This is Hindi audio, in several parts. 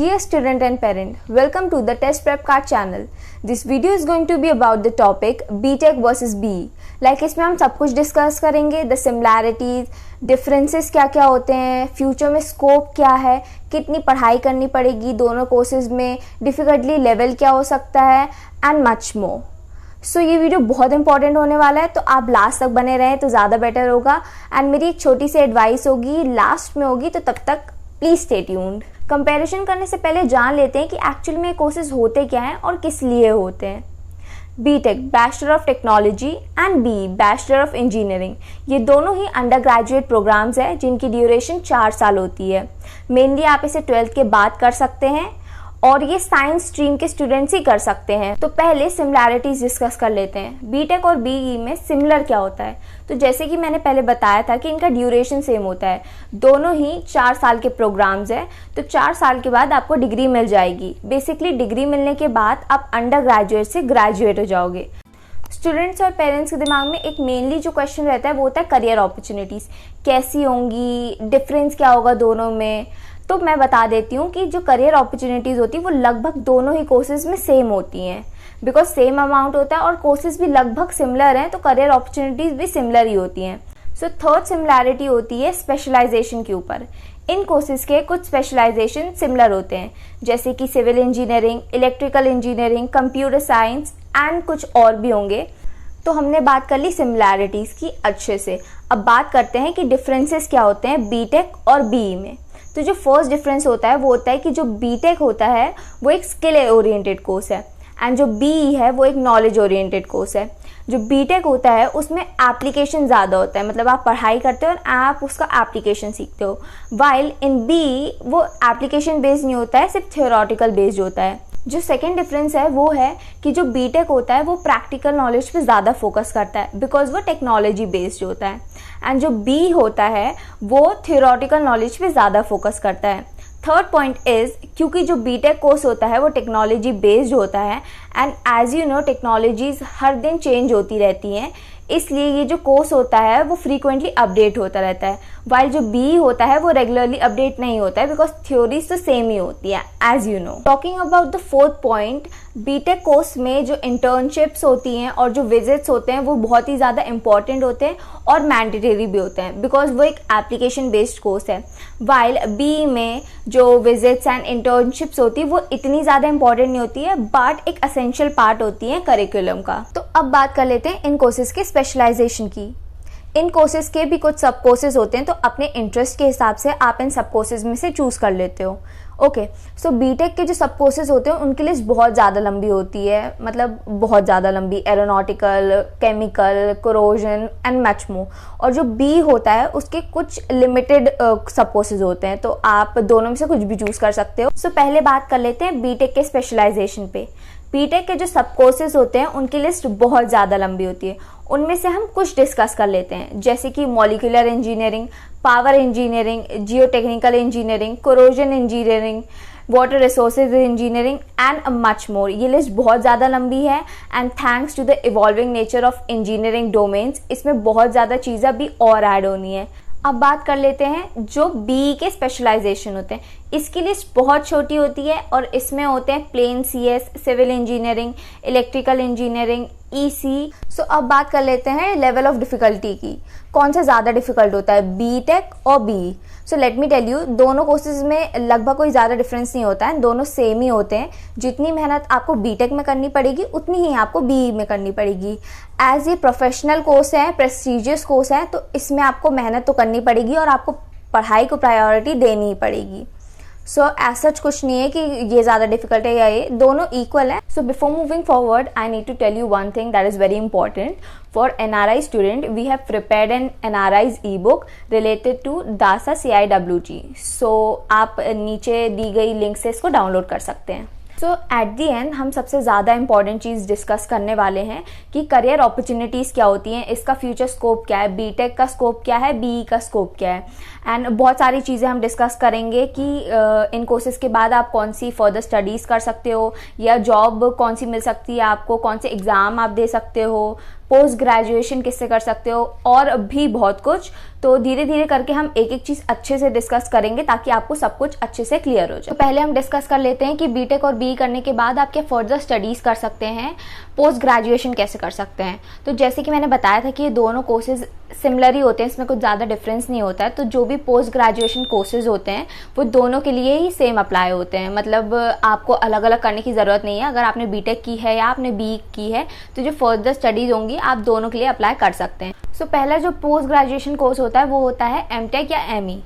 Dear student and parent, welcome to the Test Prep Card channel. This video is going to be about the topic BTech versus BE. Like इसमें हम सब कुछ डिस्कस करेंगे, the similarities, differences क्या क्या होते हैं, फ्यूचर में स्कोप क्या है, कितनी पढ़ाई करनी पड़ेगी दोनों कोर्सेज में, डिफ़िकल्टी लेवल क्या हो सकता है एंड मच मोर. सो ये वीडियो बहुत इंपॉर्टेंट होने वाला है, तो आप लास्ट तक बने रहें तो ज़्यादा बेटर होगा. एंड मेरी एक छोटी सी एडवाइस होगी, लास्ट में होगी, तो तब तक प्लीज़ स्टे ट्यून्ड. कंपैरिजन करने से पहले जान लेते हैं कि एक्चुअल में कोर्सेज होते क्या हैं और किस लिए होते हैं. BTech bachelor of technology and B bachelor of engineering, ये दोनों ही अंडर ग्रेजुएट प्रोग्राम्स हैं जिनकी ड्यूरेशन 4 साल होती है. मेनली आप इसे 12th के बाद कर सकते हैं और ये साइंस स्ट्रीम के स्टूडेंट्स ही कर सकते हैं. तो पहले सिमिलैरिटीज डिस्कस कर लेते हैं. बीटेक और बीई में सिमिलर क्या होता है, तो जैसे कि मैंने पहले बताया था कि इनका ड्यूरेशन सेम होता है. दोनों ही 4 साल के प्रोग्राम्स हैं, तो 4 साल के बाद आपको डिग्री मिल जाएगी. बेसिकली डिग्री मिलने के बाद आप अंडर ग्रेजुएट से ग्रेजुएट हो जाओगे. स्टूडेंट्स और पेरेंट्स के दिमाग में एक मेनली जो क्वेश्चन रहता है वो होता है करियर अपॉर्चुनिटीज़ कैसी होंगी, डिफरेंस क्या होगा दोनों में. तो मैं बता देती हूँ कि जो करियर अपॉर्चुनिटीज़ होती है वो लगभग दोनों ही कोर्सेज में सेम होती हैं, बिकॉज सेम अमाउंट होता है और कोर्सेज भी लगभग सिमिलर हैं, तो करियर अपॉर्चुनिटीज़ भी सिमिलर ही होती हैं. सो थर्ड सिमिलैरिटी होती है स्पेशलाइजेशन के ऊपर. इन कोर्सेज के कुछ स्पेशलाइजेशन सिमिलर होते हैं, जैसे कि civil engineering, electrical engineering, computer science and कुछ और भी होंगे. तो हमने बात कर ली सिमिलैरिटीज़ की अच्छे से. अब बात करते हैं कि डिफरेंसेस क्या होते हैं बीटेक और बीई में. तो जो फर्स्ट डिफरेंस होता है वो होता है कि जो बीटेक होता है वो एक स्किल ओरिएंटेड कोर्स है एंड जो बीई है वो एक नॉलेज ओरिएंटेड कोर्स है. जो बीटेक होता है उसमें एप्लीकेशन ज़्यादा होता है, मतलब आप पढ़ाई करते हो और आप उसका एप्लीकेशन सीखते हो. वाइल इन बीई वो एप्लीकेशन बेस्ड नहीं होता है, सिर्फ थियोरेटिकल बेस्ड होता है. जो सेकेंड डिफरेंस है वो है कि जो बीटेक होता है वो प्रैक्टिकल नॉलेज पे ज़्यादा फोकस करता है, बिकॉज वो टेक्नोलॉजी बेस्ड होता है. एंड जो बी होता है वो थियोरेटिकल नॉलेज पे ज़्यादा फोकस करता है. थर्ड पॉइंट इज़ क्योंकि जो बीटेक कोर्स होता है वो टेक्नोलॉजी बेस्ड होता है and as you know technologies हर दिन चेंज होती रहती हैं, इसलिए ये जो कोर्स होता है वो फ्रीक्वेंटली अपडेट होता रहता है. वाइल जो बी होता है वो रेगुलरली अपडेट नहीं होता है, बिकॉज थ्योरीज तो सेम ही होती है as you know. Talking about the fourth point, BTech course में जो इंटर्नशिप्स होती हैं और जो विजिट्स होते हैं वो बहुत ही ज़्यादा इंपॉर्टेंट होते हैं और मैंडेटरी भी होते हैं, बिकॉज वो एक एप्लीकेशन बेस्ड कोर्स है. वाइल बी में जो विजिट्स एंड इंटर्नशिप्स होती है वो इतनी ज़्यादा इंपॉर्टेंट नहीं होती है, बट एक असेंशियल पार्ट होती है करिकुलम का. तो अब बात कर लेते हैं इन कोर्सेज के स्पेशलाइजेशन की. इन कोर्सेज के भी कुछ सब कोर्सेज होते हैं, तो अपने इंटरेस्ट के हिसाब से आप इन सब कोर्सेज में से चूज़ कर लेते हो. ओके, सो बीटेक के जो सब कोर्सेज होते हैं उनकी लिस्ट बहुत ज़्यादा लंबी होती है, मतलब बहुत ज़्यादा लंबी. Aeronautical, chemical, corrosion and much मोर. और जो बी होता है उसके कुछ लिमिटेड सब कोर्सेज होते हैं, तो आप दोनों में से कुछ भी चूज़ कर सकते हो. सो पहले बात कर लेते हैं बीटेक के स्पेशलाइजेशन पे. बीटेक के जो सब कोर्सेज होते हैं उनकी लिस्ट बहुत ज़्यादा लंबी होती है. उनमें से हम कुछ डिस्कस कर लेते हैं, जैसे कि molecular engineering, power engineering, geotechnical engineering, corrosion engineering, water resources engineering and much more. ये लिस्ट बहुत ज़्यादा लंबी है and thanks to the evolving nature of engineering domains इसमें बहुत ज़्यादा चीज़ें अभी और ऐड होनी है. अब बात कर लेते हैं जो बी के स्पेशलाइजेशन होते हैं. इसकी लिस्ट बहुत छोटी होती है और इसमें होते हैं plain CS, civil engineering, electrical engineering, EC. So अब बात कर लेते हैं लेवल ऑफ डिफ़िकल्टी की, कौन सा ज़्यादा डिफ़िकल्ट होता है बीटेक और B. So let me tell you, दोनों कोर्सेज में लगभग कोई ज़्यादा डिफरेंस नहीं होता है, दोनों सेम ही होते हैं. जितनी मेहनत आपको बीटेक में करनी पड़ेगी उतनी ही आपको बीई में करनी पड़ेगी. एज ये प्रोफेशनल कोर्स है, प्रेस्टीजियस कोर्स है, तो इसमें आपको मेहनत तो करनी पड़ेगी और आपको पढ़ाई को प्रायोरिटी देनी ही पड़ेगी. सो एज सच कुछ नहीं है कि ये ज़्यादा डिफिकल्ट है या ये, दोनों इक्वल है. So before moving forward I need to tell you one thing that is very important. For NRI student we have prepared an NRI's ebook related to DASA CIWG. सो आप नीचे दी गई लिंक से इसको डाउनलोड कर सकते हैं. सो एट दी एंड हम सबसे ज़्यादा इंपॉर्टेंट चीज़ डिस्कस करने वाले हैं कि करियर अपॉर्चुनिटीज़ क्या होती हैं, इसका फ्यूचर स्कोप क्या है, बीटेक का स्कोप क्या है, बीई का स्कोप क्या है. एंड बहुत सारी चीज़ें हम डिस्कस करेंगे कि इन कोर्सेज़ के बाद आप कौन सी फर्दर स्टडीज़ कर सकते हो या जॉब कौन सी मिल सकती है आपको, कौन से एग्ज़ाम आप दे सकते हो, पोस्ट ग्रेजुएशन किससे कर सकते हो, और भी बहुत कुछ। तो धीरे धीरे करके हम एक एक चीज़ अच्छे से डिस्कस करेंगे ताकि आपको सब कुछ अच्छे से क्लियर हो जाए। तो पहले हम डिस्कस कर लेते हैं कि बीटेक और बीई करने के बाद आप क्या फर्दर स्टडीज़ कर सकते हैं, पोस्ट ग्रेजुएशन कैसे कर सकते हैं। तो जैसे कि मैंने बताया था कि ये दोनों कोर्सेज सिमिलर ही होते हैं, इसमें कुछ ज़्यादा डिफरेंस नहीं होता है। तो जो भी पोस्ट ग्रेजुएशन कोर्सेज होते हैं वो दोनों के लिए ही सेम अप्लाई होते हैं, मतलब आपको अलग अलग करने की ज़रूरत नहीं है। अगर आपने बीटेक की है या आपने बीई की है तो जो फर्दर स्टडीज़ होंगी आप दोनों के लिए अप्लाई कर सकते हैं। सो पहला जो पोस्ट ग्रेजुएशन कोर्स होता है वो होता है एमटेक या एमई।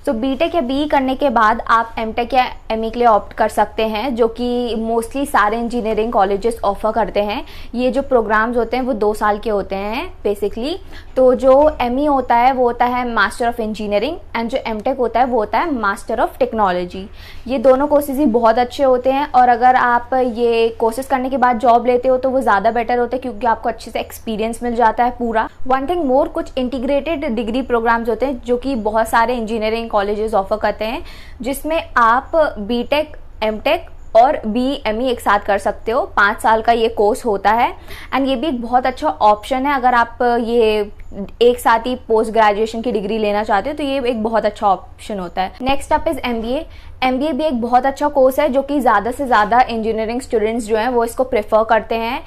तो बीटेक या बीई करने के बाद आप एमटेक या एमई के लिए ऑप्ट कर सकते हैं, जो कि मोस्टली सारे इंजीनियरिंग कॉलेजेस ऑफर करते हैं। ये जो प्रोग्राम्स होते हैं वो 2 साल के होते हैं बेसिकली। तो जो एमई होता है वो होता है मास्टर ऑफ इंजीनियरिंग, एंड जो एमटेक होता है वो होता है मास्टर ऑफ टेक्नोलॉजी। ये दोनों कोर्सेज ही बहुत अच्छे होते हैं, और अगर आप ये कोर्सेज करने के बाद जॉब लेते हो तो वो ज़्यादा बेटर होता है क्योंकि आपको अच्छे से एक्सपीरियंस मिल जाता है पूरा। वन थिंग मोर, कुछ इंटीग्रेटेड डिग्री प्रोग्राम्स होते हैं जो कि बहुत सारे इंजीनियरिंग कॉलेजेस ऑफर करते हैं, जिसमें आप बीटेक, एमटेक और बीई एमई एक साथ कर सकते हो। 5 साल का ये कोर्स होता है, एंड ये भी एक बहुत अच्छा ऑप्शन है अगर आप ये एक साथ ही पोस्ट ग्रेजुएशन की डिग्री लेना चाहते हो तो ये एक बहुत अच्छा ऑप्शन होता है। Next up is MBA. MBA भी एक बहुत अच्छा कोर्स है जो कि ज़्यादा से ज़्यादा इंजीनियरिंग स्टूडेंट्स जो हैं वो इसको प्रेफर करते हैं।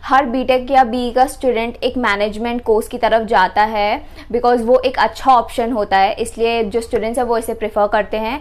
हर बीटेक या बीई का स्टूडेंट एक मैनेजमेंट कोर्स की तरफ जाता है बिकॉज वो एक अच्छा ऑप्शन होता है, इसलिए जो स्टूडेंट्स हैं वो इसे प्रेफर करते हैं।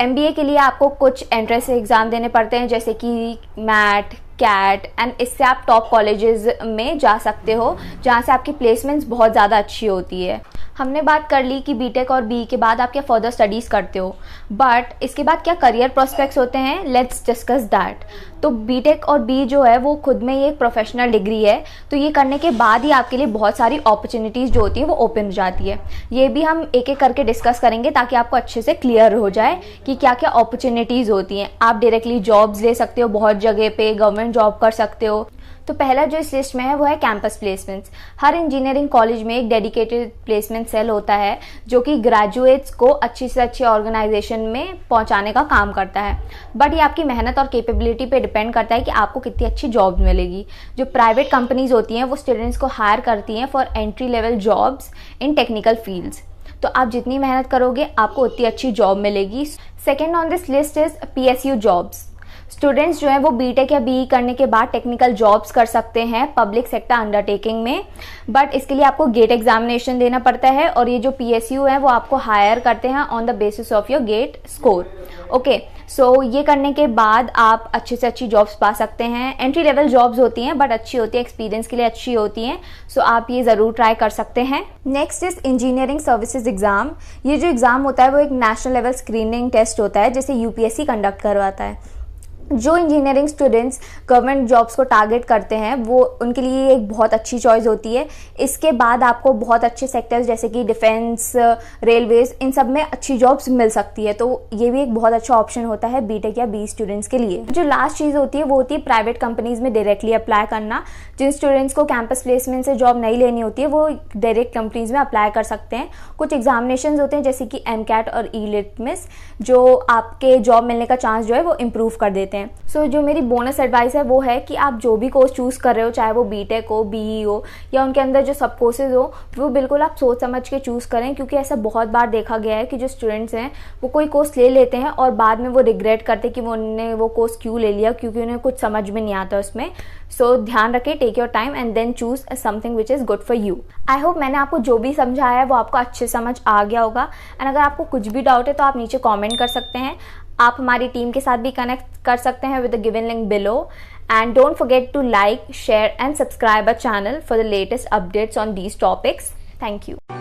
एमबीए के लिए आपको कुछ एंट्रेंस एग्ज़ाम देने पड़ते हैं जैसे कि मैट, कैट, एंड इससे आप टॉप कॉलेजेस में जा सकते हो जहाँ से आपकी प्लेसमेंट्स बहुत ज़्यादा अच्छी होती है। हमने बात कर ली कि बीटेक और बीई के बाद आप क्या फर्दर स्टडीज़ करते हो, बट इसके बाद क्या करियर प्रोस्पेक्ट्स होते हैं, लेट्स डिस्कस दैट। तो बीटेक और बीई जो है वो खुद में ये एक प्रोफेशनल डिग्री है, तो ये करने के बाद ही आपके लिए बहुत सारी अपॉर्चुनिटीज़ जो होती हैं वो ओपन हो जाती है। ये भी हम एक एक करके डिस्कस करेंगे ताकि आपको अच्छे से क्लियर हो जाए कि क्या क्या अपॉर्चुनिटीज़ होती हैं। आप डायरेक्टली जॉब्स ले सकते हो, बहुत जगह पे गवर्नमेंट जॉब कर सकते हो। तो पहला जो इस लिस्ट में है वो है कैंपस प्लेसमेंट्स। हर इंजीनियरिंग कॉलेज में एक डेडिकेटेड प्लेसमेंट सेल होता है जो कि ग्रेजुएट्स को अच्छी से अच्छी ऑर्गेनाइजेशन में पहुंचाने का काम करता है, बट ये आपकी मेहनत और कैपेबिलिटी पे डिपेंड करता है कि आपको कितनी अच्छी जॉब्स मिलेगी। जो प्राइवेट कंपनीज होती हैं वो स्टूडेंट्स को हायर करती हैं for entry level jobs in technical fields. तो आप जितनी मेहनत करोगे आपको उतनी अच्छी जॉब मिलेगी। Second on this list is PSU jobs. Students जो है वो बीटेक या बीई करने के बाद टेक्निकल जॉब्स कर सकते हैं पब्लिक सेक्टर अंडरटेकिंग में, बट इसके लिए आपको गेट एग्जामिनेशन देना पड़ता है, और ये जो PSU है वो आपको हायर करते हैं on the basis of your GATE score. Okay, so ये करने के बाद आप अच्छे से अच्छी जॉब्स पा सकते हैं। एंट्री लेवल जॉब्स होती हैं बट अच्छी होती है, एक्सपीरियंस के लिए अच्छी होती हैं, सो आप ये ज़रूर ट्राई कर सकते हैं। Next is engineering services exam. ये जो एग्ज़ाम होता है वो एक नेशनल लेवल स्क्रीनिंग टेस्ट होता है जिसे UPSC कंडक्ट करवाता है। जो इंजीनियरिंग स्टूडेंट्स गवर्नमेंट जॉब्स को टारगेट करते हैं वो उनके लिए एक बहुत अच्छी चॉइस होती है। इसके बाद आपको बहुत अच्छे सेक्टर्स जैसे कि डिफेंस, रेलवेज, इन सब में अच्छी जॉब्स मिल सकती है, तो ये भी एक बहुत अच्छा ऑप्शन होता है बीटेक या बीई स्टूडेंट्स के लिए। जो लास्ट चीज़ होती है वो होती है प्राइवेट कंपनीज में डायरेक्टली अप्लाई करना। जिन स्टूडेंट्स को कैंपस प्लेसमेंट से जॉब नहीं लेनी होती है वो डायरेक्ट कंपनीज में अप्लाई कर सकते हैं। कुछ एग्जामिनेशन होते हैं जैसे कि MCAT और E-Litmus जो आपके जॉब मिलने का चांस जो है वो इम्प्रूव कर देते हैं। सो जो मेरी बोनस एडवाइस है वो है कि आप जो भी कोर्स चूज़ कर रहे हो, चाहे वो बीटेक हो, बीई हो, या उनके अंदर जो सब कोर्सेज हो, वो बिल्कुल आप सोच समझ के चूज़ करें, क्योंकि ऐसा बहुत बार देखा गया है कि जो स्टूडेंट्स हैं वो कोई कोर्स ले लेते हैं और बाद में वो रिग्रेट करते कि वो उन्होंने वो कोर्स क्यों ले लिया, क्योंकि उन्हें कुछ समझ में नहीं आता उसमें। सो ध्यान रखें, take your time and then choose something which is good for you. I hope मैंने आपको जो भी समझाया है वो आपको अच्छे समझ आ गया होगा, एंड अगर आपको कुछ भी डाउट है तो आप नीचे कॉमेंट कर सकते हैं। आप हमारी टीम के साथ भी कनेक्ट कर सकते हैं with the given link below, and don't forget to like, share and subscribe our channel for the latest updates on these topics. Thank you.